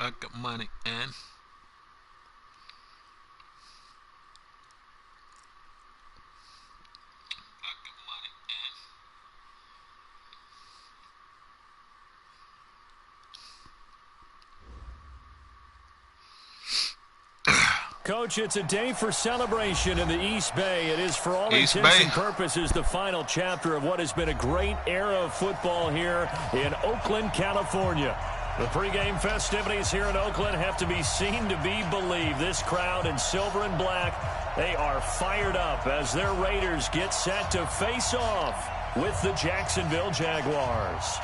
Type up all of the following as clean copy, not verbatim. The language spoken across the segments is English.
I got money and Coach, it's a day for celebration in the East Bay. It is, for all intents and purposes, the final chapter of what has been a great era of football here in Oakland, California. The pregame festivities here in Oakland have to be seen to be believed. This crowd in silver and black, they are fired up as their Raiders get set to face off with the Jacksonville Jaguars.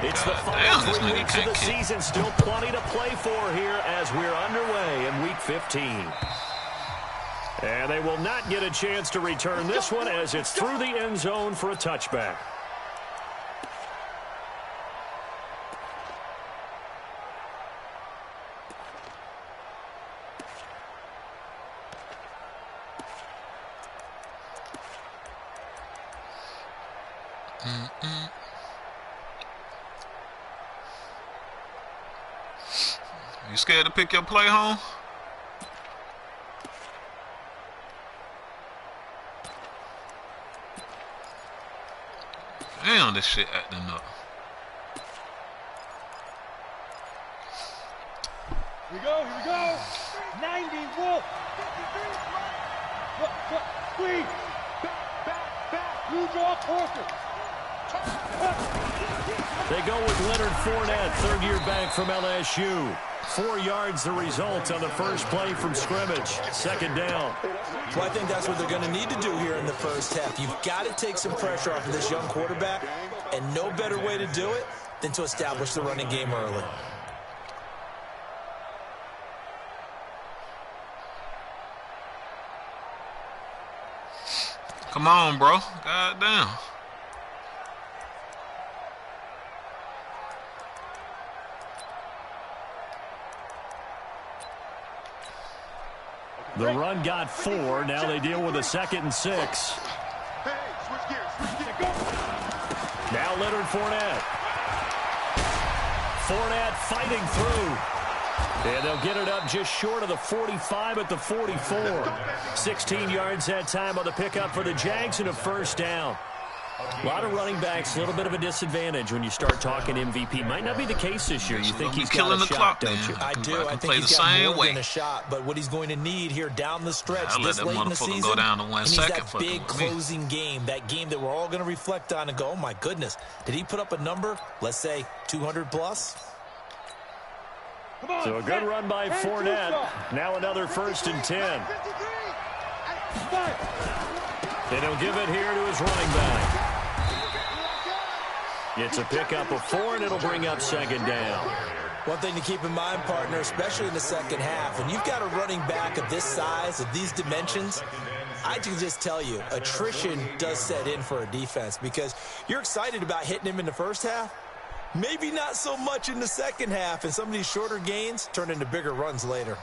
It's the final 3 weeks of the season. Still plenty to play for here as we're underway in Week 15. And they will not get a chance to return this one as it's through the end zone for a touchback. You scared to pick your play home? Damn, this shit acting up. Here we go. 90, Wolf. Squeeze. Back. You draw Corker. They go with Leonard Fournette, third-year back from LSU. 4 yards the result on the first play from scrimmage. Second down. Well, I think that's what they're going to need to do here in the first half. You've got to take some pressure off of this young quarterback, and no better way to do it than to establish the running game early. Come on, bro. God damn. The run got 4. Now they deal with a 2nd and 6. Now Leonard Fournette. Fournette fighting through. And they'll get it up just short of the 45 at the 44. 16 yards that time on the pickup for the Jags and a first down. A lot of running backs, a little bit of a disadvantage when you start talking MVP. Might not be the case this year. You think he's got a shot, don't you? I do. I think he's got more than a shot. But what he's going to need here down the stretch this late in the season, go down to 1 he needs second that big closing game, that game that we're all going to reflect on and go, oh, my goodness, did he put up a number, let's say, 200 plus? So a good run by Fournette. Now another 1st and 10. And he'll give it here to his running back. It's a pickup of 4, and it'll bring up 2nd down. One thing to keep in mind, partner, especially in the second half, when you've got a running back of this size, of these dimensions, I can just tell you, attrition does set in for a defense because you're excited about hitting him in the first half. Maybe not so much in the second half, and some of these shorter gains turn into bigger runs later.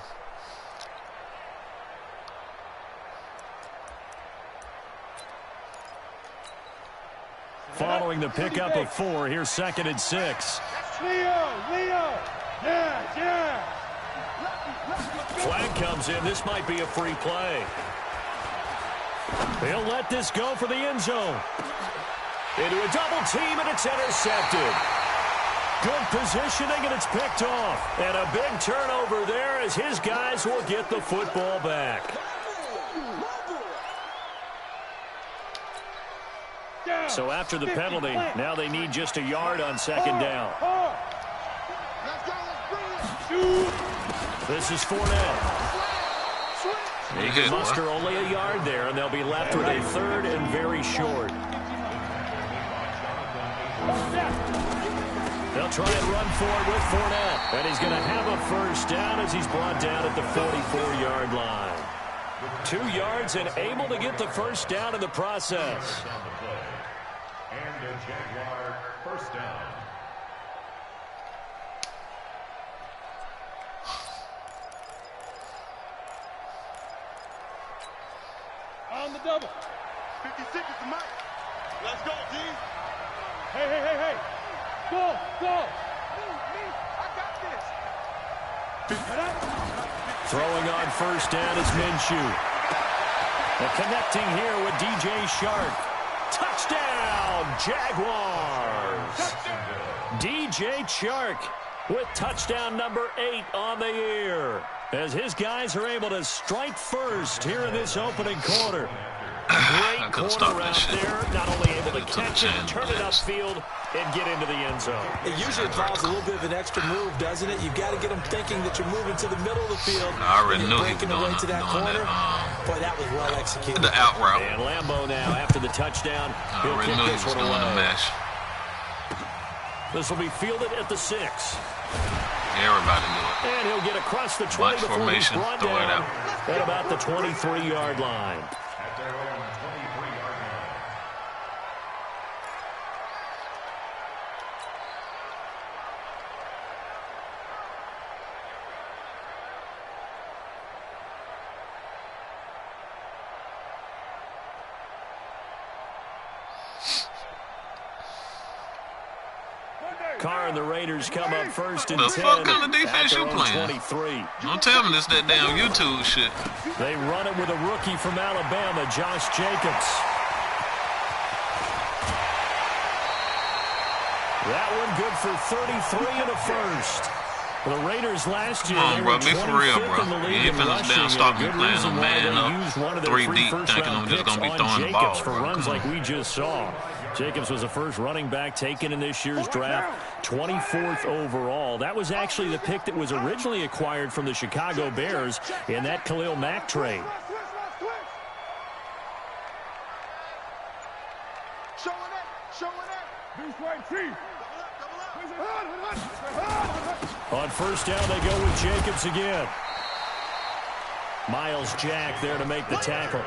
Following the pickup of 4, here's 2nd and 6. Leo. Yeah. Flag comes in. This might be a free play. They'll let this go for the end zone. Into a double team, and it's intercepted. Good positioning, and it's picked off. And a big turnover there as his guys will get the football back. So after the penalty, now they need just a yard on 2nd down. This is Fournette. He can muster only a yard there, and they'll be left with a 3rd and very short. They'll try and run for it with Fournette. And he's going to have a first down as he's brought down at the 44-yard line. 2 yards and able to get the first down in the process. And a Jaguar first down. On the double. 56 is the mic. Let's go, D. Hey. Go. Throwing on first down is Minshew. And connecting here with DJ Chark. Touchdown, Jaguars. DJ Chark with touchdown number 8 on the year, as his guys are able to strike first here in this opening quarter. Great corner out there, not only able to catch it, turn it upfield, and get into the end zone. It usually involves a little bit of an extra move, doesn't it? You've got to get them thinking that you're moving to the middle of the field. I already knew he was breaking away to that corner. Boy, that was well executed. The out route. And Lambeau now, after the touchdown, he'll kick this one away. This will be fielded at the 6. Everybody knew it. And he'll get across the 20 before he's brought down at about the 23-yard line. At their own 23-yard line. Carr and the Raiders come up first and 10. The fuck kind of defense you playing? 23. Don't tell me this that damn YouTube shit. They run it with a rookie from Alabama, Josh Jacobs. That one good for 33 and a first. The Raiders last year, Come on, bro, be for real, 25th in the bro. league You ain't in finna rushing, down and stop a me good playing reason a why man they up used one of their 3 free deep, thinking first-round I'm just gonna be picks throwing on the ball, Jacobs for bro. runs Come like on. we just saw. Jacobs was the first running back taken in this year's draft, 24th overall. That was actually the pick that was originally acquired from the Chicago Bears in that Khalil Mack trade. On first down, they go with Jacobs again. Miles Jack there to make the tackle.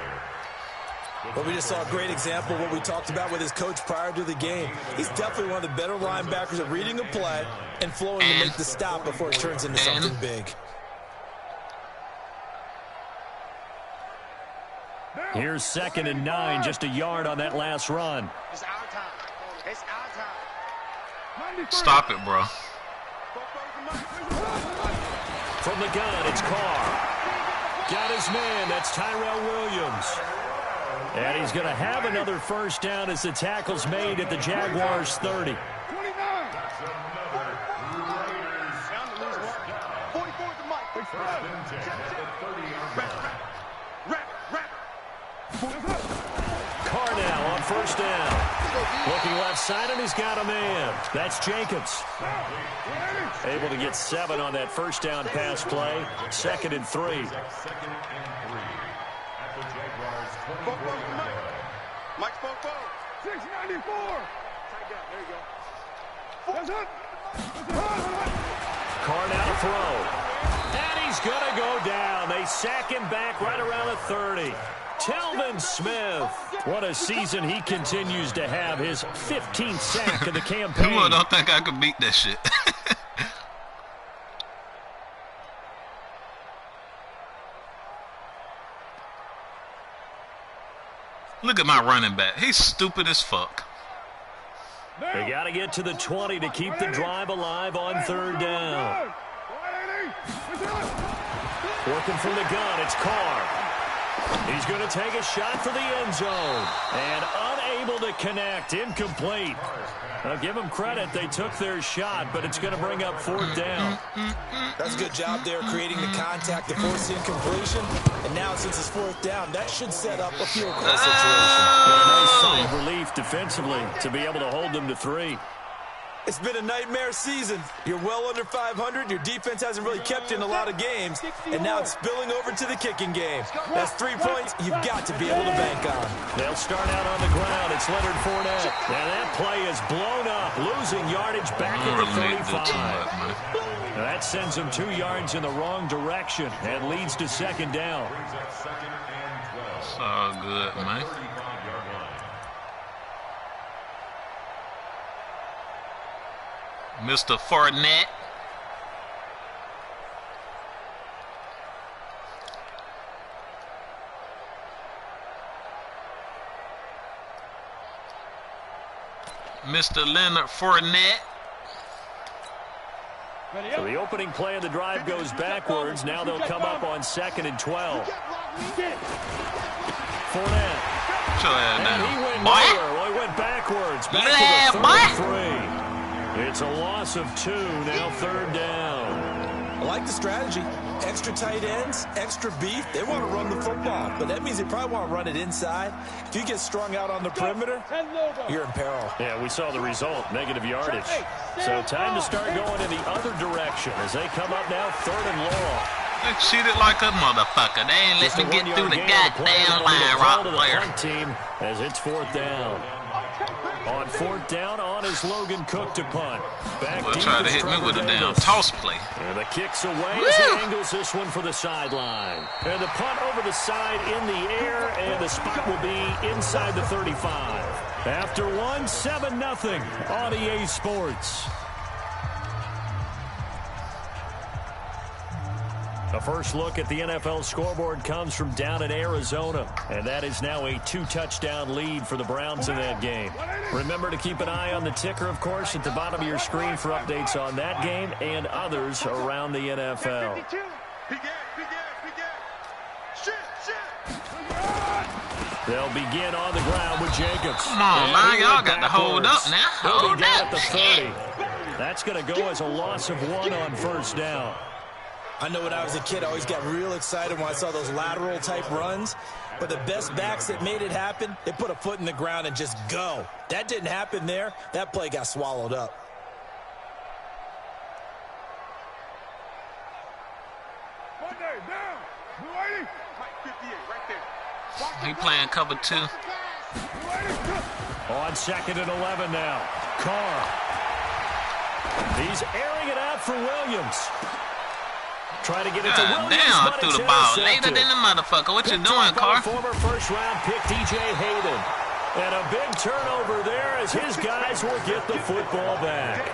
Well, we just saw a great example of what we talked about with his coach prior to the game. He's definitely one of the better linebackers at reading a play and flowing to make the stop before it turns into something big. Here's 2nd and 9, just a yard on that last run. It's our time. It's our time. Stop it, bro. From the gun, it's Carr. Got his man, that's Tyrell Williams. And he's going to have another first down as the tackle's made at the Jaguars' 30. 29. Carr now on first down. Looking left side, and he's got a man. That's Jacobs. Able to get 7 on that first down pass play. 2nd and 3. Mike Popo. 694. There you go. That's it. Carr now to throw. And he's going to go down. They sack him back right around the 30. Telvin Smith. What a season he continues to have. His 15th sack of the campaign. People don't think I could beat that shit. Look at my running back. He's stupid as fuck. They got to get to the 20 to keep the drive alive on 3rd down. Working from the gun, it's Carr. He's going to take a shot for the end zone. And unable to connect. Incomplete. Now, give them credit. They took their shot, but it's going to bring up 4th down. That's a good job there creating the contact to force the incompletion. And now, since it's 4th down, that should set up a field goal situation. And a nice sign of relief defensively to be able to hold them to 3. It's been a nightmare season. You're well under 500. Your defense hasn't really kept you in a lot of games. And now it's spilling over to the kicking game. That's 3 points you've got to be able to bank on. They'll start out on the ground. It's Leonard Fournette. And that play is blown up, losing yardage back at the 35. Now that sends them 2 yards in the wrong direction and leads to 2nd down. It's all good, man. Mr. Fournette. Mr. Leonard Fournette. So the opening play of the drive goes backwards. Now they'll come up on 2nd and 12. Fournette. And he went nowhere. Well, he went backwards. Back to the 33. It's a loss of 2. Now 3rd down. I like the strategy. Extra tight ends, extra beef. They want to run the football, but that means they probably want to run it inside. If you get strung out on the perimeter, you're in peril. Yeah, we saw the result, negative yardage. So time to start going in the other direction as they come up now 3rd and long. They cheated like a motherfucker. They ain't let me get through the goddamn line right there. Team as it's 4th down. On 4th down, on is Logan Cook to punt. Well, try to hit me with a damn toss play. And the kick's away as he angles this one for the sideline. And the punt over the side in the air, and the spot will be inside the 35. After 1, 7-0 on EA Sports. The first look at the NFL scoreboard comes from down in Arizona, and that is now a 2-touchdown lead for the Browns in that game. Remember to keep an eye on the ticker, of course, at the bottom of your screen for updates on that game and others around the NFL. They'll begin on the ground with Jacobs. Come on, man. Y'all got to hold up now. Hold up. At the 30. That's going to go as a loss of 1 on 1st down. I know when I was a kid, I always got real excited when I saw those lateral-type runs. But the best backs that made it happen, they put a foot in the ground and just go. That didn't happen there. That play got swallowed up. He playing cover 2. On 2nd and 11 now. Carr. He's airing it out for Williams. Try to get it to Williams. Damn, I threw the ball later than the motherfucker. What you doing, Carr? Former first-round pick DJ Hayden. And a big turnover there as his guys will get the football back.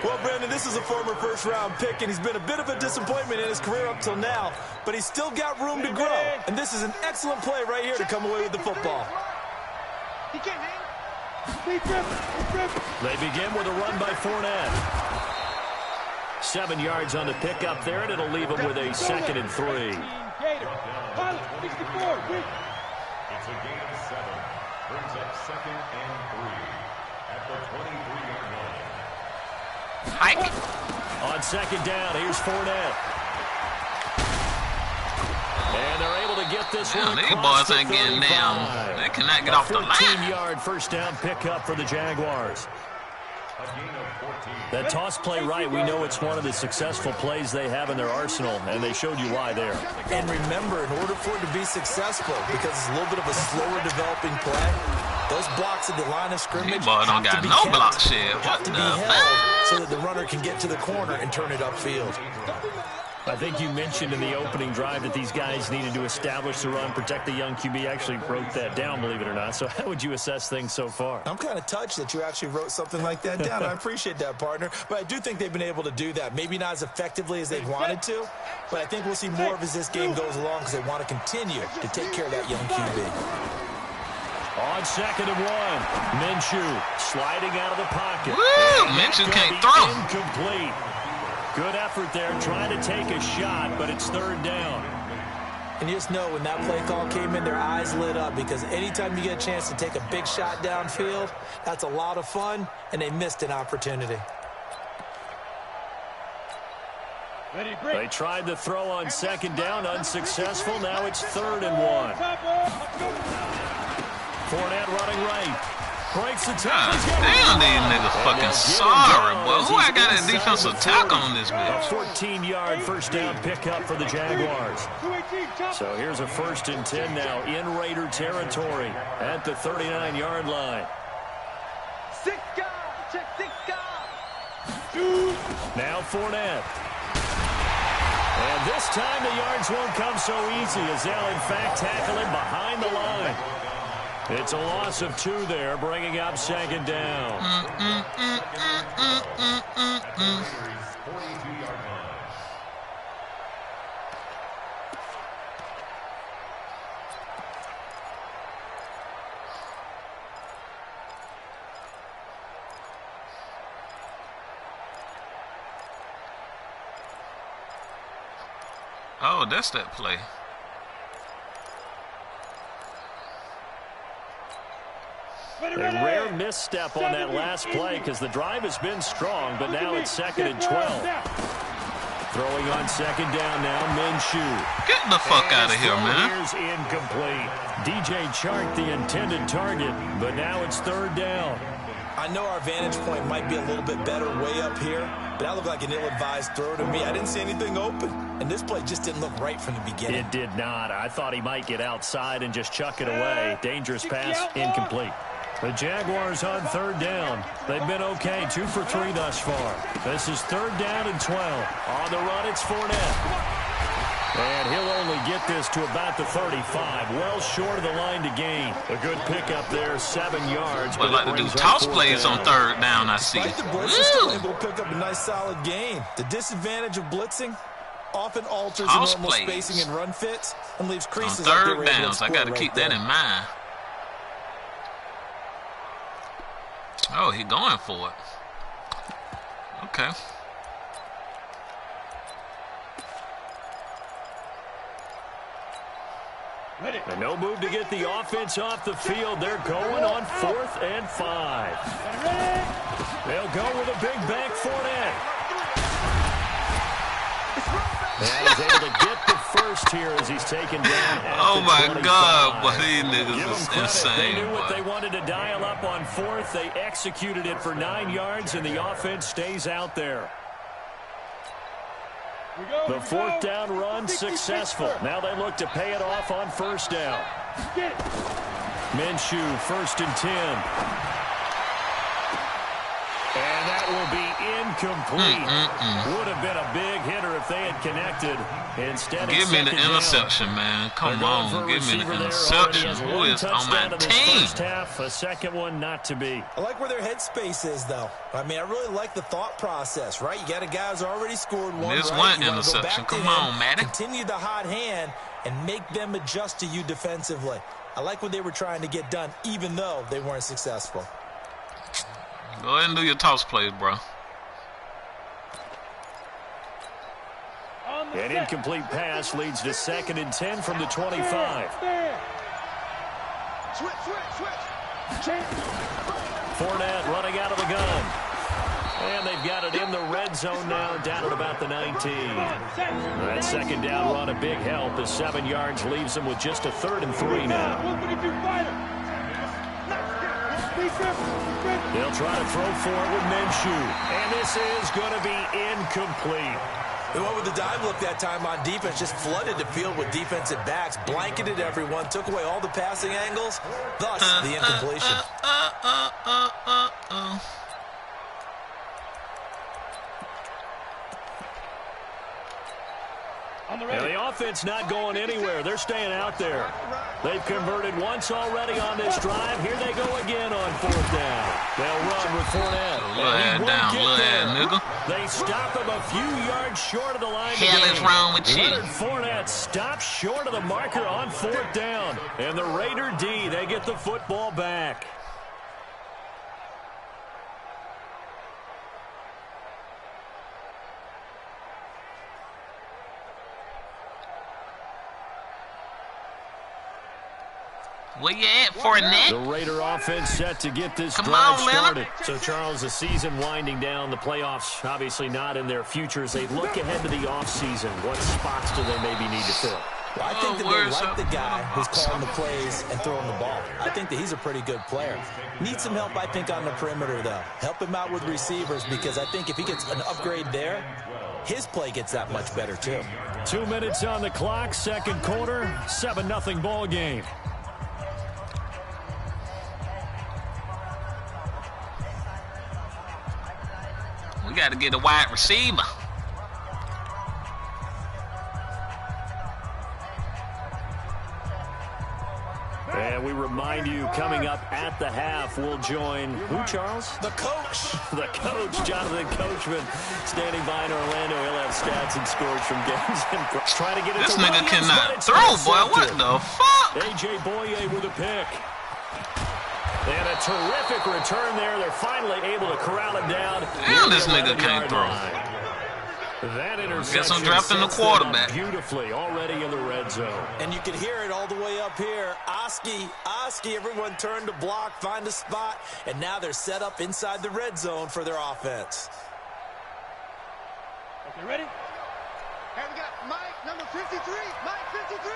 Well, Brandon, this is a former first-round pick, and he's been a bit of a disappointment in his career up till now, but he's still got room to grow. And this is an excellent play right here to come away with the football. They begin with a run by Fournette. 7 yards on the pickup there, and it'll leave him with a 2nd and 3. It's a gain of 7. Brings up 2nd and 3 at the 23-yard line. Hike. On 2nd down, here's Fournette. And they're able to get this one. These boys ain't getting down. They cannot get off the line. 14-yard first down pickup for the Jaguars. That toss play right, we know it's one of the successful plays they have in their arsenal, and they showed you why there. And remember, in order for it to be successful, because it's a little bit of a slower developing play, those blocks at the line of scrimmage don't got no block shit. Have to be held so that the runner can get to the corner and turn it upfield. I think you mentioned in the opening drive that these guys needed to establish the run, protect the young QB. Actually wrote that down, believe it or not. So how would you assess things so far? I'm kind of touched that you actually wrote something like that down. I appreciate that, partner. But I do think they've been able to do that. Maybe not as effectively as they wanted to, but I think we'll see more of as this game goes along because they want to continue to take care of that young QB. On 2nd and 1, Minshew sliding out of the pocket. Woo! Minshew can't throw. Incomplete. Good effort there, trying to take a shot, but it's 3rd down. And you just know when that play call came in, their eyes lit up because anytime you get a chance to take a big shot downfield, that's a lot of fun, and they missed an opportunity. They tried to throw on 2nd down, unsuccessful. Now it's 3rd and 1. Fournette running right. Breaks the tackle. Damn, these niggas fucking sorry, boy. Who I got a defensive tackle on this bitch? A 14-yard first down pickup for the Jaguars. So here's a 1st and 10 now in Raider territory at the 39-yard line. Now Fournette. And this time the yards won't come so easy as they'll in fact tackle him behind the line. It's a loss of 2 there, bringing up 2nd down. Oh, that's that play. A rare misstep on that last play because the drive has been strong, but now it's 2nd and 12. Throwing on 2nd down now, Minshew. Get the fuck out of here, man. Here's incomplete. DJ Chark, the intended target, but now it's 3rd down. I know our vantage point might be a little bit better way up here, but that looked like an ill-advised throw to me. I didn't see anything open, and this play just didn't look right from the beginning. It did not. I thought he might get outside and just chuck it away. Dangerous pass, incomplete. The Jaguars on 3rd down. They've been okay, 2 for 3 thus far. This is 3rd down and 12. On the run, it's Fournette. And he'll only get this to about the 35, well short of the line to gain. A good pickup there, 7 yards. But like to do toss plays on 3rd down, I see. Despite the blitz, he's still able to pick up a nice solid gain. The disadvantage of blitzing often alters the normal spacing and run fits and leaves creases on 3rd downs. I got to keep that in mind. Oh, he's going for it. Okay. And no move to get the offense off the field. They're going on 4th and 5. They'll go with a big bank Fournette. And he's able to get the first here as he's taken down. Oh my God, boy, these niggas is insane. They knew what they wanted to dial up on 4th. They executed it for 9 yards, and the offense stays out there. The 4th down run successful. Now they look to pay it off on 1st down. Minshew, 1st and 10. And that will be incomplete. Would have been a big hitter if they had connected. Instead, give me the interception, man. Come on, give me the interception. Who is on my team? First half, a second one not to be. I like where their headspace is, though. I mean, I really like the thought process, right? You got a guy who's already scored one. This right? one interception. Come on, Matty. Continue the hot hand and make them adjust to you defensively. I like what they were trying to get done, even though they weren't successful. Go ahead and do your toss plays, bro. An incomplete pass leads to 2nd and 10 from the 25. Fournette running out of the gun. And they've got it in the red zone now, down at about the 19. That 2nd down run, a big help as 7 yards leaves them with just a 3rd and 3 now. They'll try to throw for it with Minshew. And this is going to be incomplete. They went with the dive look that time on defense, just flooded the field with defensive backs, blanketed everyone, took away all the passing angles, thus the incompletion. And the offense not going anywhere. They're staying out there. They've converted once already on this drive. Here they go again on 4th down. They'll run with Fournette. Little down, little nigga. They stop him a few yards short of the line. Hell is wrong with you? Leonard Fournette stops short of the marker on 4th down. And the Raider D, they get the football back. Where you at, Fournette? The Raider offense set to get this drive started. So, Charles, the season winding down, the playoffs obviously not in their future. As they look ahead to the offseason, what spots do they maybe need to fill? Well, I think that they like the guy who's calling the plays and throwing the ball. I think that he's a pretty good player. Needs some help, I think, on the perimeter, though. Help him out with receivers, because I think if he gets an upgrade there, his play gets that much better, too. 2 minutes on the clock, 2nd quarter, 7-0 ball game. We got to get a wide receiver. And we remind you, coming up at the half, we'll join who, Charles? The coach. The coach, Jonathan Coachman, standing by in Orlando. He'll have stats and scores from games. Trying to get it this to nigga Williams, cannot throw, boy. What the fuck? A.J. Boye with a pick. And a terrific return there. They're finally able to corral him down. Damn, this nigga can't throw. That interception guess I'm drafting the sets them up quarterback. beautifully already in the red zone. And you can hear it all the way up here. Oski, everyone turned to block, find a spot, and now they're set up inside the red zone for their offense. Okay, ready? And we got Mike, number 53. Mike, 53.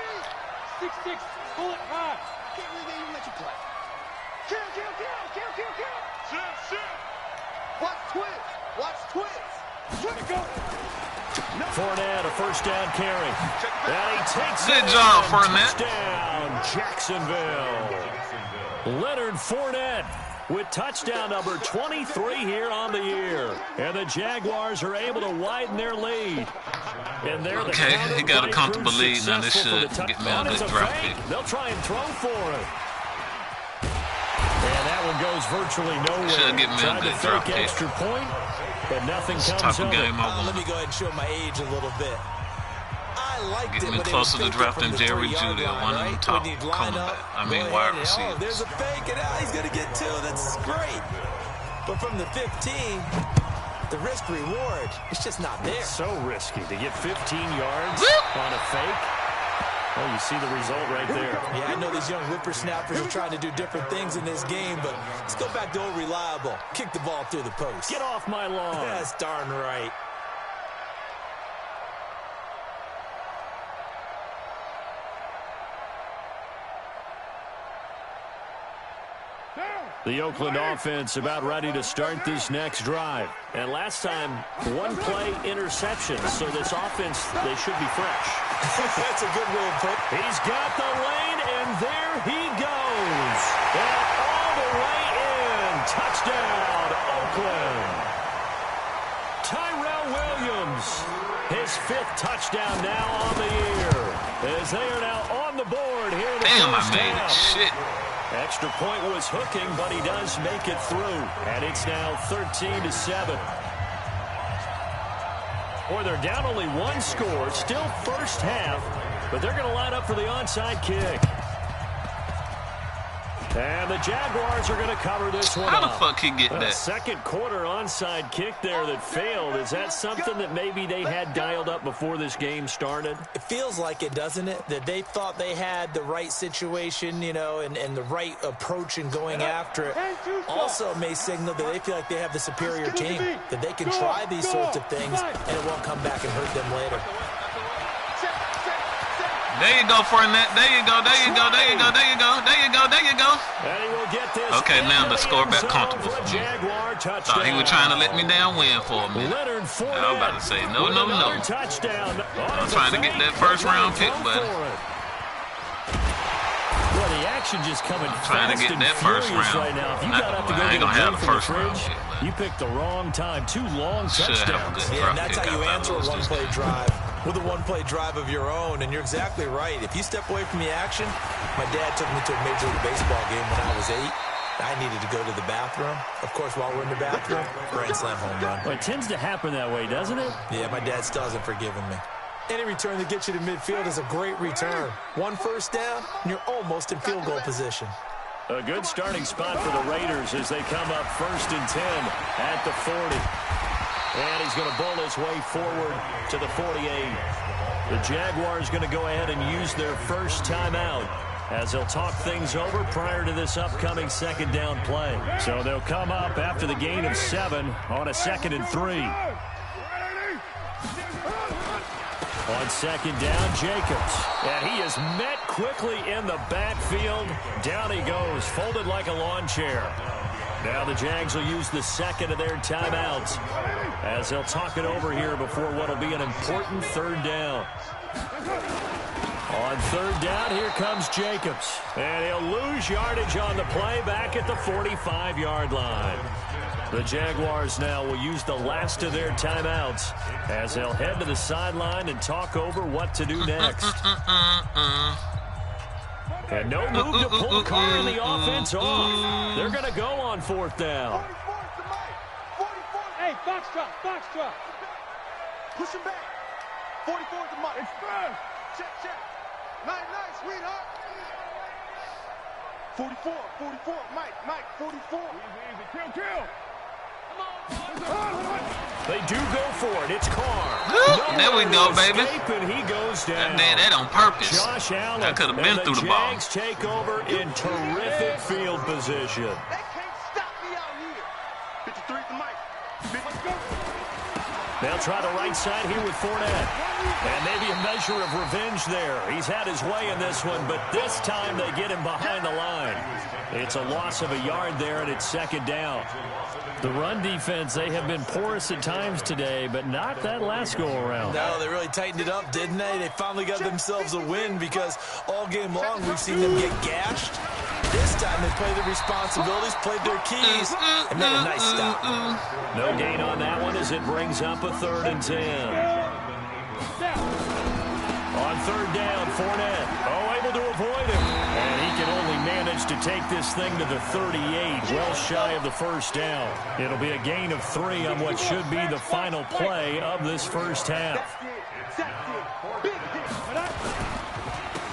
6'6", pull it high. Can't believe they even let you play. Kill. Watch twist. Go. Fournette, a first down carry. And he takes Good it job, in. Fournette. Touchdown, Jacksonville. Leonard Fournette with touchdown number 23 here on the year. And the Jaguars are able to widen their lead. And they're the Okay, he got a comfortable lead. Now this successful should for the get me a good touchdown. draft It's a pick. fake. They'll try and throw for it. And that one goes virtually nowhere. Should get me a Tried to good fake draft pick. extra point, but nothing It's the comes type of of game it. I Let want. me go ahead and show my age a little bit. I liked Get it me when closer they to would drafting fake it from Jerry the 3-yard Jeudy, line, one of them right? top When you'd line cornerback. up, I mean, go wide ahead, receivers. there's a fake, and he's going to get two. That's great. But from the 15, the risk reward, it's just not there. So risky to get 15 yards Whoop. on a fake. Well, you see the result right there. Yeah, I know these young whippersnappers are trying to do different things in this game, but let's go back to old reliable. Kick the ball through the post. Get off my lawn. That's darn right. The Oakland offense about ready to start this next drive. And last time, one play interception. So this offense, they should be fresh. That's a good way of putting it. He's got the lane, and there he goes. And all the way in. Touchdown, Oakland. Tyrell Williams, his 5th touchdown now on the year. As they are now on the board here in the Damn, I first made it. half. Shit. Extra point was hooking, but he does make it through. And it's now 13-7. Boy, they're down only one score. Still first half, but they're going to line up for the onside kick. And the Jaguars are going to cover this one How the up. fuck he get A that? second quarter onside kick there that failed. Is that something that maybe they had dialed up before this game started? It feels like it, doesn't it? That they thought they had the right situation, you know, and the right approach in going after it. Also may signal that they feel like they have the superior team, that they can try these sorts of things, and it won't come back and hurt them later. There you go, Fournette. There you go. There you go. There you go. There you go. There you go. There you go. And he will get this. Okay, now the score back end zone comfortable for a for me. Jaguar touchdown. Thought he was trying to let me down win for a minute. Leonard Fournette. I was about to say, no, with no, another no. touchdown. I'm trying to get that first round pick, but well, the action just coming trying to fast get and that first furious round. right now. If you Not- got up to well, go I ain't get a gonna have drink the from the first round fridge, yet, but you picked the wrong time. 2 long should have a touchdowns. good Yeah, draft and that's pick how you after I answer a lose this one-play game. drive with a one-play drive of your own, and you're exactly right. If you step away from the action, my dad took me to a Major League Baseball game when I was 8. I needed to go to the bathroom. Of course, while we're in the bathroom, grand slam home run. Well, it tends to happen that way, doesn't it? Yeah, my dad still hasn't forgiven me. Any return that gets you to midfield is a great return. One first down, and you're almost in field goal position. A good starting spot for the Raiders as they come up 1st and 10 at the 40. And he's going to bowl his way forward to the 48. The Jaguars going to go ahead and use their first timeout as they'll talk things over prior to this upcoming second down play. So they'll come up after the gain of 7 on a 2nd and 3. On 2nd down, Jacobs. And he is met quickly in the backfield. Down he goes, folded like a lawn chair. Now the Jags will use the second of their timeouts as they'll talk it over here before what will be an important 3rd down. On 3rd down, here comes Jacobs. And he'll lose yardage on the play back at the 45-yard line. The Jaguars now will use the last of their timeouts as they'll head to the sideline and talk over what to do next. And no move to pull Carr and the offense off. They're going to go on 4th down. Hey, box drop. Push him back. 44 to Mike. It's first. Check. Nice, sweetheart. 44, Mike, 44. Easy, kill. They do go for it. It's Carr. There we go, baby. And he goes down. That did that on purpose. Josh Allen. That could have been through the ball. Jags take over in terrific field position. They can't stop me out here. 53 to Mike. Let's go. They'll try the right side here with Fournette. And maybe a measure of revenge there. He's had his way in this one, but this time they get him behind the line. It's a loss of a yard there, and it's second down. The run defense, they have been porous at times today, but not that last go-around. No, they really tightened it up, didn't they? They finally got themselves a win because all game long we've seen them get gashed. This time they played their responsibilities, played their keys, and made a nice stop. No gain on that one as it brings up a 3rd and 10. On 3rd down, Fournette. Able to avoid him. And he can only manage to take this thing to the 38, well shy of the first down. It'll be a gain of 3 on what should be the final play of this first half.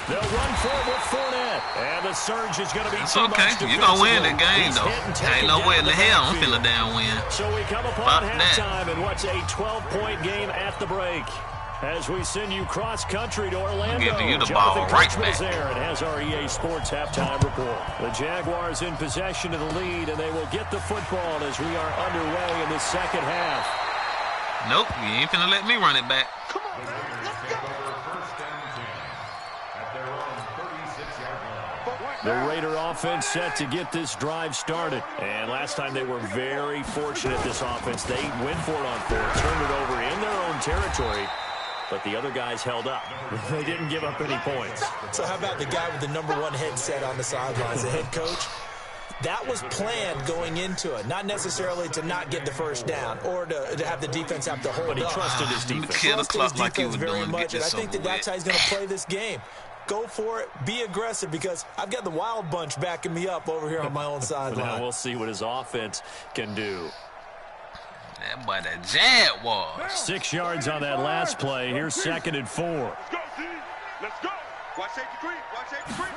They'll run for it with Fournette. And the surge is going to be too much. You're going to win the game, though. Ain't no way in the hell I'm feeling down win. So we come upon halftime in what's a 12-point game at the break. As we send you cross-country to Orlando, giving you the ball right back. There and has our EA Sports halftime report. The Jaguars in possession of the lead, and they will get the football as we are underway in the second half. Nope, you ain't finna let me run it back. Come on, man. Let's go. The Raider offense set to get this drive started. And last time they were very fortunate, this offense. They went for it on 4th, turned it over in their own territory. But the other guys held up. They didn't give up any points. So how about the guy with the #1 headset on the sidelines, the head coach? That was planned going into it. Not necessarily to not get the first down or to have the defense have to hold up. But he trusted his defense. Kill the clock like you were very doing. much, and I think that's how he's going to play this game. Go for it. Be aggressive because I've got the Wild Bunch backing me up over here on my own sideline. Now we'll see what his offense can do. That boy, the Jaguars. 6 yards on that last play. Here's 2nd and 4. Let's go, team. Let's go. Watch safety creep. Watch safety creep.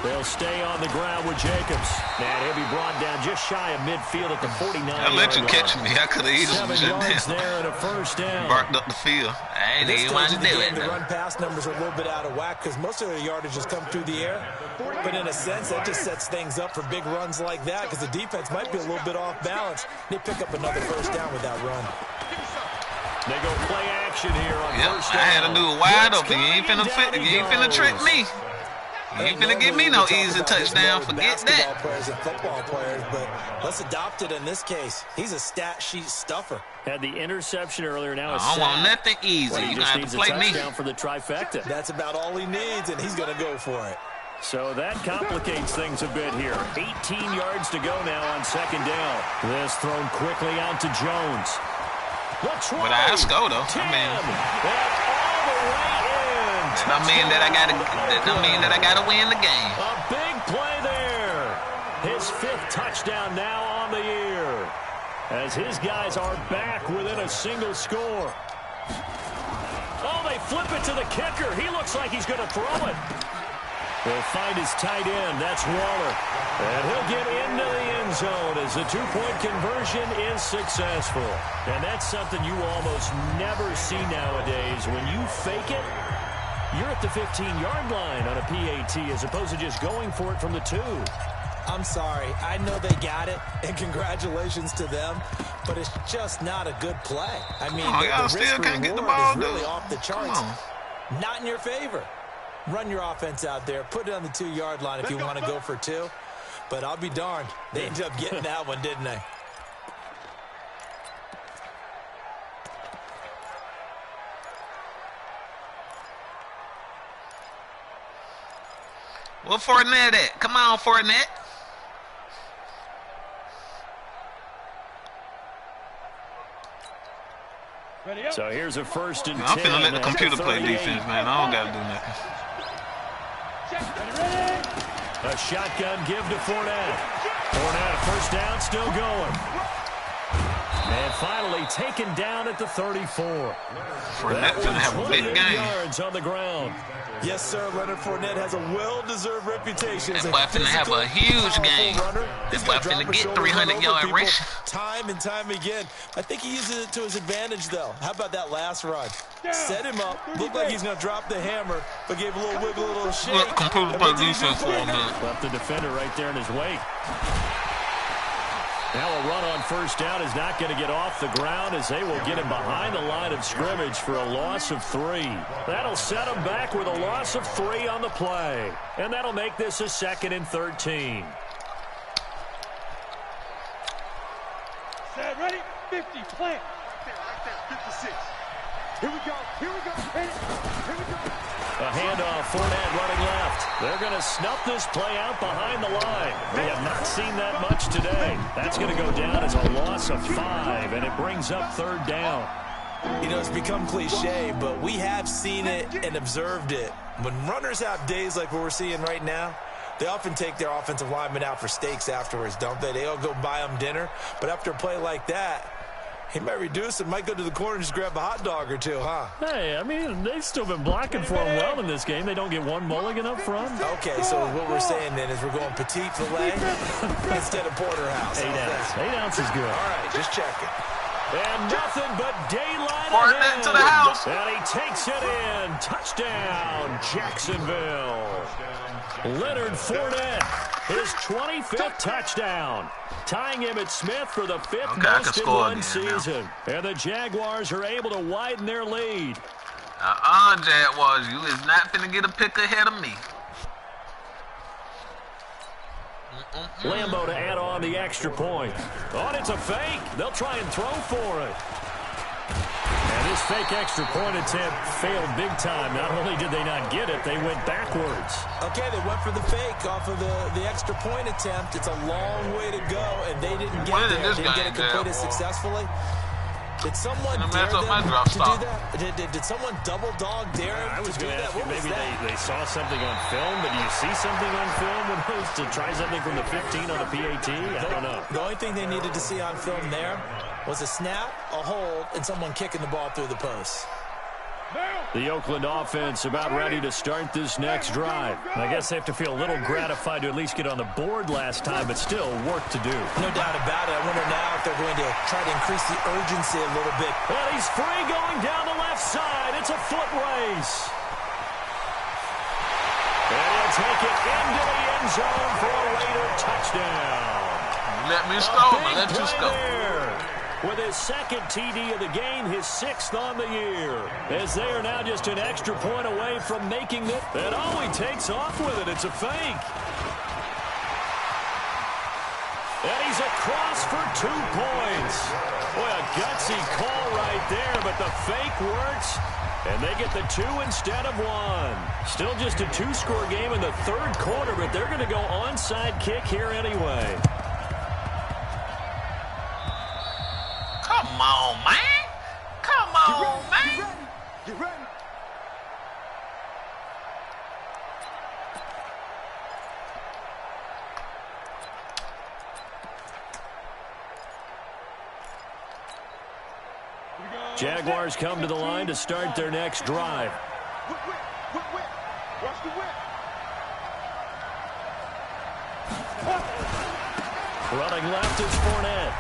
They'll stay on the ground with Jacobs. And he'll be brought down just shy of midfield at the 49-yard line. I let you catch me. I could have easily 7 yards there and a first down. Barked up the field. I ain't even want to do it. The run-pass numbers are a little bit out of whack because most of the yardage has come through the air. But in a sense, that just sets things up for big runs like that because the defense might be a little bit off balance. They pick up another first down with that run. They go play action here on first down. I had to do it wide open. You ain't finna trick me. You ain't finna give me no easy touchdown. Forget that. Players and football players, but let's adopt it in this case. He's a stat sheet stuffer. Had the interception earlier. Now a I don't want nothing easy. You gonna have to play me. For the trifecta. That's about all he needs, and he's gonna go for it. So that complicates things a bit here. 18 yards to go now on 2nd down. This thrown quickly out to Jones. But I go though. I mean, that mean that I gotta win the game. A big play there. His 5th touchdown now on the year. As his guys are back within a single score. Oh, they flip it to the kicker. He looks like he's gonna throw it. They'll find his tight end. That's Waller. And he'll get into the end zone as the 2-point conversion is successful. And that's something you almost never see nowadays. When you fake it, you're at the 15-yard line on a PAT as opposed to just going for it from the 2. I'm sorry. I know they got it, and congratulations to them, but it's just not a good play. I mean, y'all still can't get the ball, is really off the charts. Not in your favor. Run your offense out there. Put it on the 2-yard line if you want to go for 2. But I'll be darned. They ended up getting that one, didn't they? Where Fournette at? Come on, Fournette. So here's a 1st and 10. I'm finna let the computer play defense, man. I don't gotta do nothing. A shotgun give to Fournette. Fournette, 1st down, still going. And finally taken down at the 34. Fournette finna have a big game. Yards on the ground. Yes, sir. Leonard Fournette has a well-deserved reputation. That boy finna have a huge game. That boy finna get 300-yard rush. Time and time again. I think he uses it to his advantage, though. How about that last run? Set him up. Looked like he's going to drop the hammer, but gave a little wiggle, a little shake. Look, completely play defense for him. Left the defender right there in his wake. Now a run on first down is not going to get off the ground as they will get him behind the line of scrimmage for a loss of 3. That'll set him back with a loss of 3 on the play. And that'll make this a 2nd and 13. Set, ready? 50, plant. Right there, 56. Here we go, here we go, here we go. A handoff, Fournette running left. They're going to snuff this play out behind the line. We have not seen that much today. That's going to go down as a loss of 5, and it brings up 3rd down. You know, it's become cliche, but we have seen it and observed it. When runners have days like what we're seeing right now, they often take their offensive linemen out for steaks afterwards, don't they? They all go buy them dinner. But after a play like that, he might reduce it, might go to the corner and just grab a hot dog or two, huh? Hey, I mean, they've still been blocking for him well in this game. They don't get one mulligan up front. Okay, so what we're saying then is we're going petite filet instead of porterhouse. 8 ounce. 8 ounce is good. All right, just checking. And nothing but daylight Fournette ahead. to the house. And he takes it in. Touchdown, Jacksonville. Leonard Fournette, his 25th touchdown. Tying Emmitt Smith for the 5th most in one season. And the Jaguars are able to widen their lead. Jaguars, you is not finna get a pick ahead of me. Lambo to add on the extra point. Oh, and it's a fake. They'll try and throw for it. And this fake extra point attempt failed big time. Not only did they not get it, they went backwards. Okay, they went for the fake off of the extra point attempt. It's a long way to go, and they didn't get there. Didn't get it completed successfully. Did someone dare them to do that? Did someone double dog dare him? I was going to ask you, maybe they saw something on film, but do you see something on film when it to try something from the 15 on the PAT? I don't know. The only thing they needed to see on film there was a snap, a hold, and someone kicking the ball through the post. The Oakland offense about ready to start this next drive. I guess they have to feel a little gratified to at least get on the board last time, but still work to do. No doubt about it. I wonder now if they're going to try to increase the urgency a little bit. And he's free going down the left side. It's a foot race. And he'll take it into the end zone for a later touchdown. Let me score, man. Let you score. With his 2nd TD of the game, his 6th on the year. As they are now just an extra point away from making it. And oh, he takes off with it. It's a fake. And he's across for 2 points. Boy, a gutsy call right there, but the fake works. And they get the 2 instead of 1. Still just a 2-score game in the 3rd quarter, but they're going to go onside kick here anyway. Come on, man. Come on, man. Get ready. Jaguars come to the line to start their next drive. Whip. Watch the whip. Running left is Fournette.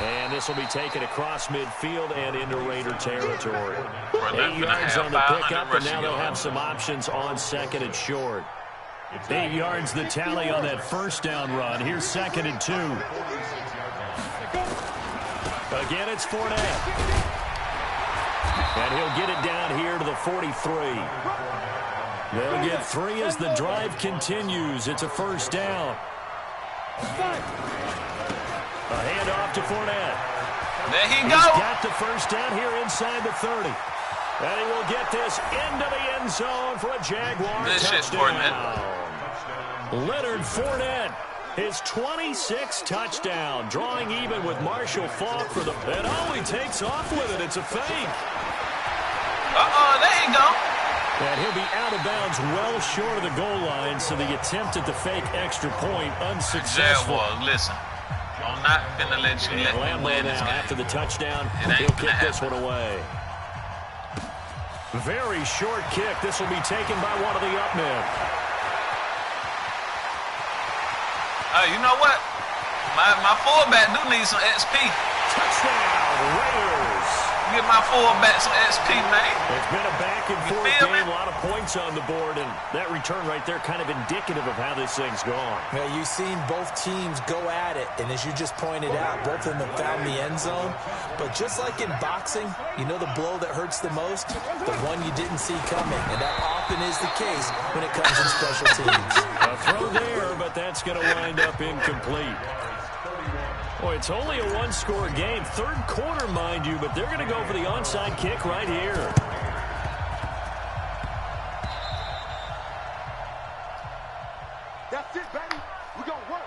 And this will be taken across midfield and into Raider territory. 8 yards on the pickup, and now they'll have some options on 2nd and short. 8 yards the tally on that first down run. Here's 2nd and 2. Again, it's Fournette. And he'll get it down here to the 43. They'll get 3 as the drive continues. It's a first down. A handoff to Fournette. There he He's go. got the first down here inside the 30. And he will get this into the end zone for a Jaguar touchdown. Leonard Fournette, his 26th touchdown, drawing even with Marshall Faulk for the... And oh, he takes off with it. It's a fake. There you go. And he'll be out of bounds well short of the goal line, so the attempt at the fake extra point unsuccessful. Jaguars, listen. I'm not finna let you let me win this game. After the touchdown, It he'll ain't kick gonna this one happen. away. Very short kick. This will be taken by one of the up men. You know what? My fullback do need some XP. Touchdown, Raiders. Get my fullback some XP, man. It's been a back-and-forth You feel game, me? a lot of points on the board, and that return right there kind of indicative of how this thing's gone. Yeah, you've seen both teams go at it, and as you just pointed out, both of them have found the end zone. But just like in boxing, you know the blow that hurts the most? The one you didn't see coming, and that often is the case when it comes in special teams. A throw there, but that's going to wind up incomplete. Boy, it's only a one-score game. Third quarter, mind you, but they're going to go for the onside kick right here. That's it, baby. We're going to work.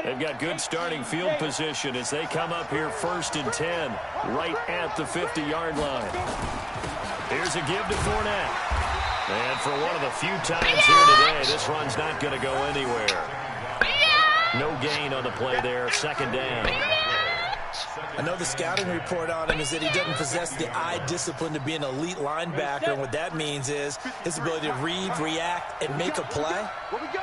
They've got good starting field position as they come up here 1st and 10, right at the 50-yard line. Here's a give to Fournette. And for one of the few times here today, this run's not going to go anywhere. No gain on the play there, 2nd down. I know the scouting report on him is that he doesn't possess the eye discipline to be an elite linebacker, and what that means is his ability to read, react, and make a play.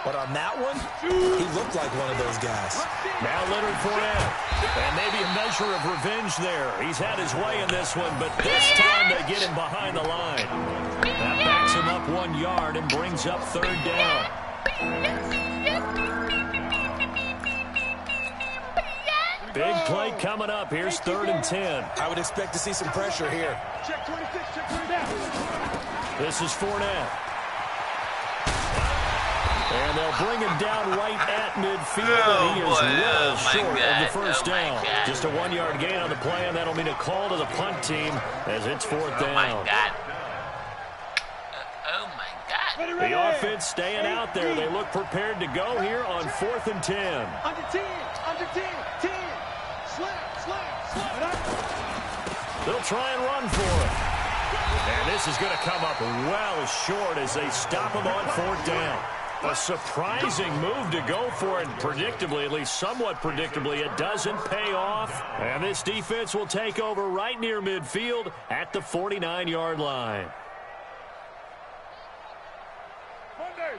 But on that one, he looked like one of those guys. Now Leonard Fournette, and maybe a measure of revenge there. He's had his way in this one, but this time they get him behind the line. That backs him up 1 yard and brings up 3rd down. Big play coming up. Here's 3rd and 10. I would expect to see some pressure here. Check 26, check 27. This is Fournette. And they'll bring him down right at midfield, and he is well short of the first down. Just a 1-yard gain on the play, and that'll mean a call to the punt team as it's 4th down. Oh, my God. Oh, my God. The offense staying out there. They look prepared to go here on 4th and 10. Under 10, under 10, 10. Slam. They'll try and run for it. And this is going to come up well short as they stop him on 4th down. A surprising move to go for it. Predictably, at least somewhat predictably, it doesn't pay off. And this defense will take over right near midfield at the 49-yard line.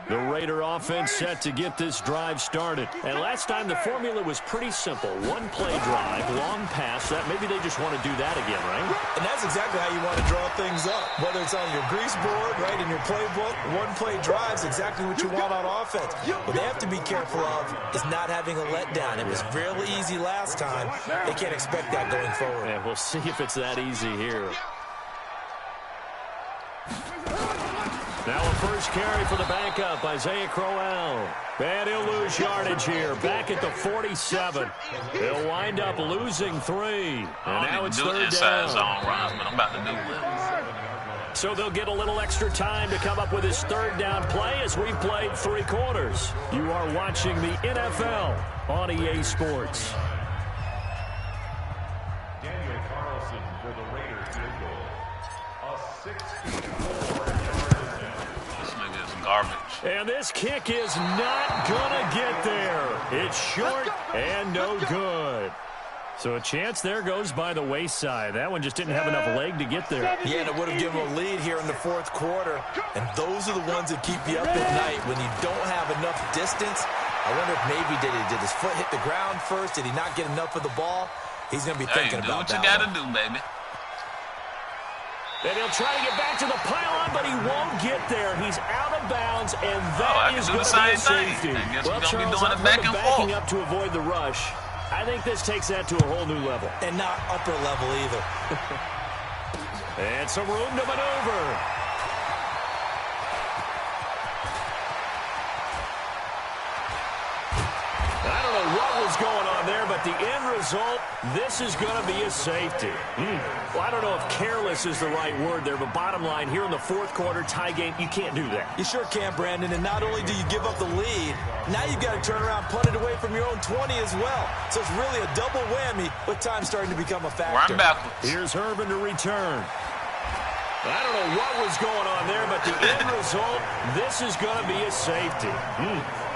The Raider offense set to get this drive started. And last time the formula was pretty simple. 1-play drive, long pass. That maybe they just want to do that again, right? And that's exactly how you want to draw things up. Whether it's on your grease board, right, in your playbook, 1-play drive's exactly what you want on offense. What they have to be careful of is not having a letdown. It was really easy last time. They can't expect that going forward. And we'll see if it's that easy here. Now a first carry for the backup, Isaiah Crowell. And he'll lose yardage here, back at the 47. He'll wind up losing 3. And now it's 3rd down. Zone runs, but I'm about to do it. So they'll get a little extra time to come up with his 3rd down play as we've played 3 quarters. You are watching the NFL on EA Sports. Daniel Carlson for the Raiders field goal. A 64-yard attempt. This nigga is garbage. And this kick is not gonna get there. It's short and no good. So a chance there goes by the wayside. That one just didn't have enough leg to get there. Yeah, and it would have given them a lead here in the 4th quarter. And those are the ones that keep you up at night when you don't have enough distance. I wonder if maybe did his foot hit the ground first? Did he not get enough of the ball? He's going to be thinking about that. Do what you got to do, baby. And he'll try to get back to the pylon, but he won't get there. He's out of bounds, and that is going to be a safety. I guess Well, we're going to be Charles, doing it back and backing forth. up to avoid the rush. I think this takes that to a whole new level. And not upper level either. And some room to maneuver. I don't know what was was going on there, but the end result, this is going to be a safety. Well, I don't know if careless is the right word there, but bottom line, here in the fourth quarter, tie game, you can't do that. You sure can't, Brandon, and not only do you give up the lead, now you've got to turn around, punt it away from your own 20 as well. So it's really a double whammy with time starting to become a factor. Run backwards. Here's Herman to return. I don't know what was going on there, but the end result, this is going to be a safety.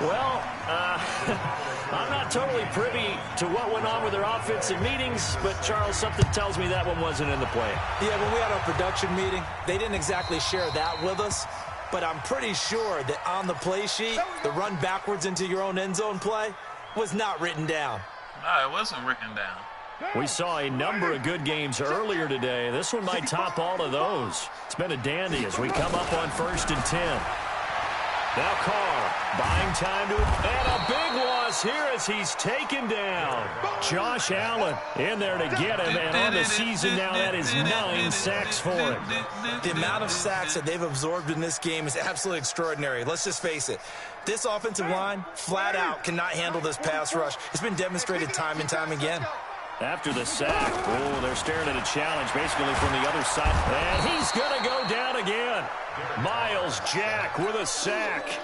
Well, I'm not totally privy to what went on with their offensive meetings, but, Charles, something tells me that one wasn't in the plan. Yeah, when we had our production meeting, they didn't exactly share that with us, but I'm pretty sure that on the play sheet, the run backwards into your own end zone play was not written down. No, it wasn't written down. We saw a number of good games earlier today. This one might top all of those. It's been a dandy as we come up on 1st and 10. Now Carr buying time to it. And a big loss here as he's taken down. Josh Allen in there to get him. And on the season now, that is 9 sacks for him. The amount of sacks that they've absorbed in this game is absolutely extraordinary. Let's just face it. This offensive line, flat out, cannot handle this pass rush. It's been demonstrated time and time again. After the sack, oh, they're staring at a challenge basically from the other side. And he's going to go down again. Myles Jack with a sack.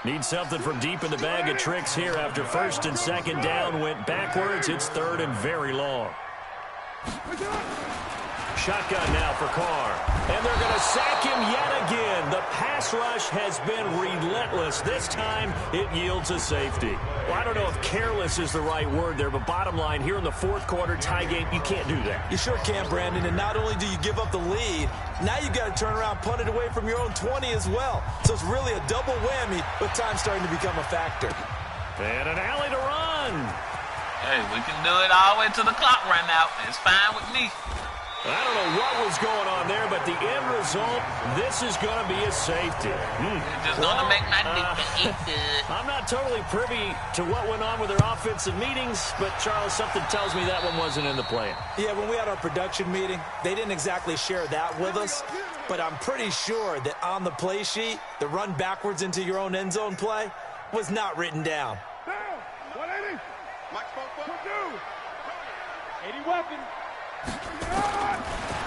Needs something from deep in the bag of tricks here after 1st and 2nd down went backwards. It's 3rd and very long. Shotgun now for Carr. And they're going to sack him yet again. The pass rush has been relentless. This time, it yields a safety. Well, I don't know if careless is the right word there, but bottom line, here in the fourth quarter tie game, you can't do that. You sure can, Brandon, and not only do you give up the lead, now you've got to turn around, punt it away from your own 20 as well. So it's really a double whammy with time starting to become a factor. And an alley to run. Hey, we can do it all the way to the clock run out. It's fine with me. I don't know what was going on there, but the end result, this is going to be a safety. Just going to make my defense eat good. I'm not totally privy to what went on with their offensive meetings, but, Charles, something tells me that one wasn't in the plan. Yeah, when we had our production meeting, they didn't exactly share that with us, but I'm pretty sure that on the play sheet, the run backwards into your own end zone play was not written down. 180. Mike spoke for 80 weapons.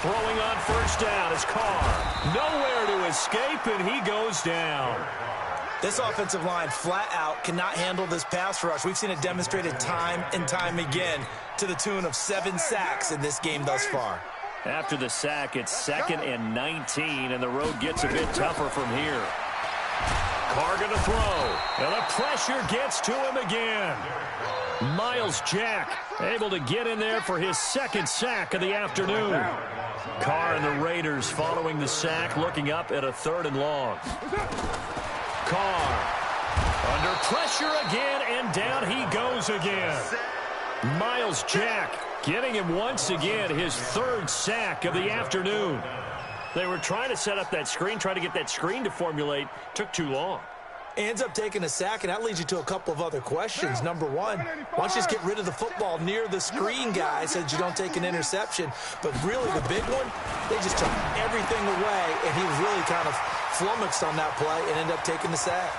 Throwing on first down is Carr. Nowhere to escape, and he goes down. This offensive line flat out cannot handle this pass rush. We've seen it demonstrated time and time again to the tune of 7 sacks in this game thus far. After the sack, it's 2nd and 19, and the road gets a bit tougher from here. Carr going to throw, and the pressure gets to him again. Myles Jack able to get in there for his 2nd sack of the afternoon. Carr and the Raiders following the sack, looking up at a 3rd and long. Carr under pressure again, and down he goes again. Myles Jack getting him once again his 3rd sack of the afternoon. They were trying to set up that screen, trying to get that screen to formulate. Took too long. Ends up taking a sack, and that leads you to a couple of other questions. Number one, why don't you just get rid of the football near the screen guy so that you don't take an interception? But really, the big one, they just took everything away, and he was really kind of flummoxed on that play and ended up taking the sack.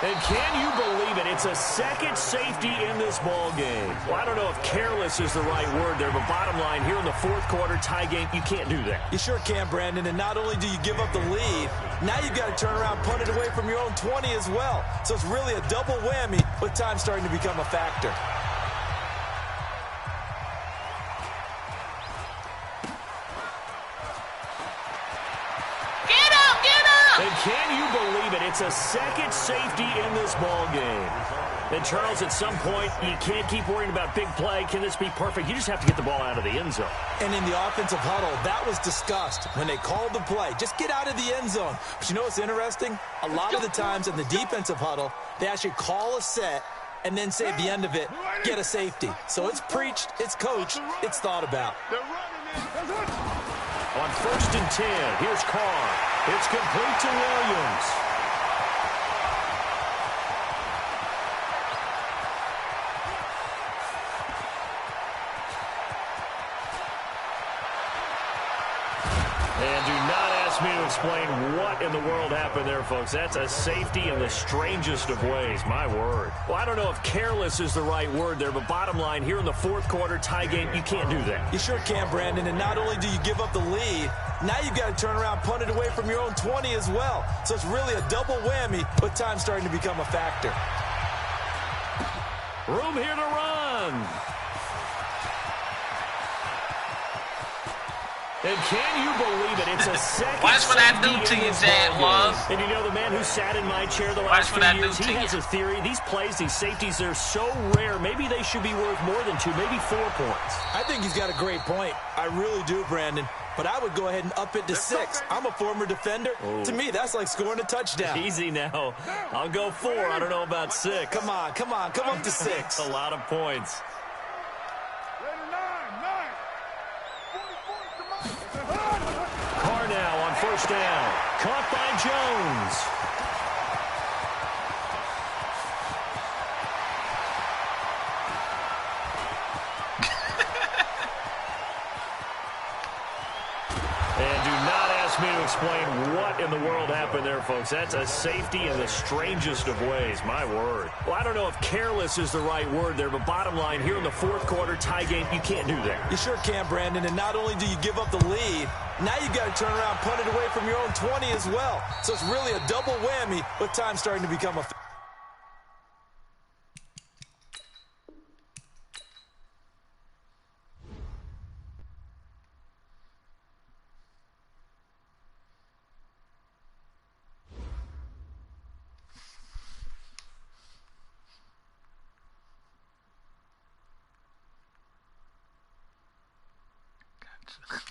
And can you believe it? It's a 2nd safety in this ball game. Well, I don't know if careless is the right word there, but bottom line, here in the fourth quarter tie game, you can't do that. You sure can, Brandon, and not only do you give up the lead, now you've got to turn around, punt it away from your own 20 as well. So it's really a double whammy with time starting to become a factor. And can you believe it? It's a 2nd safety in this ball game. And, Charles, at some point, you can't keep worrying about big play. Can this be perfect? You just have to get the ball out of the end zone. And in the offensive huddle, that was discussed when they called the play. Just get out of the end zone. But you know what's interesting? A lot of the times in the defensive huddle, they actually call a set and then say at the end of it, get a safety. So it's preached, it's coached, it's thought about. On 1st and 10, here's Carr. It's complete to Williams. And do not ask ask me to explain what in the world happened there, folks. That's a safety in the strangest of ways. My word. Well, I don't know if careless is the right word there, but bottom line, here in the fourth quarter, tie game, you can't do that. You sure can, Brandon, and not only do you give up the lead, now you've got to turn around, punt it away from your own 20 as well. So it's really a double whammy, but time's starting to become a factor. Room here to run. And can you believe it? It's a second. Watch what I do to you, Jaguars. And you know the man who sat in my chair the last few years, he has a theory. These plays, these safeties, they're so rare. Maybe they should be worth more than 2, maybe 4 points. I think he's got a great point. I really do, Brandon. But I would go ahead and up it to 6. I'm a former defender. Oh. To me, that's like scoring a touchdown. Easy now. I'll go 4. I don't know about 6. Come on. Come up to 6. A lot of points. Carr now on first down. Caught by Jones. And do not ask me to explain what in the world happened there, folks. That's a safety in the strangest of ways. My word. Well, I don't know if careless is the right word there, but bottom line, here in the fourth quarter, tie game, you can't do that. You sure can, Brandon, and not only do you give up the lead, now you've got to turn around, punt it away from your own 20 as well. So it's really a double whammy, but time's starting to become a... Gotcha.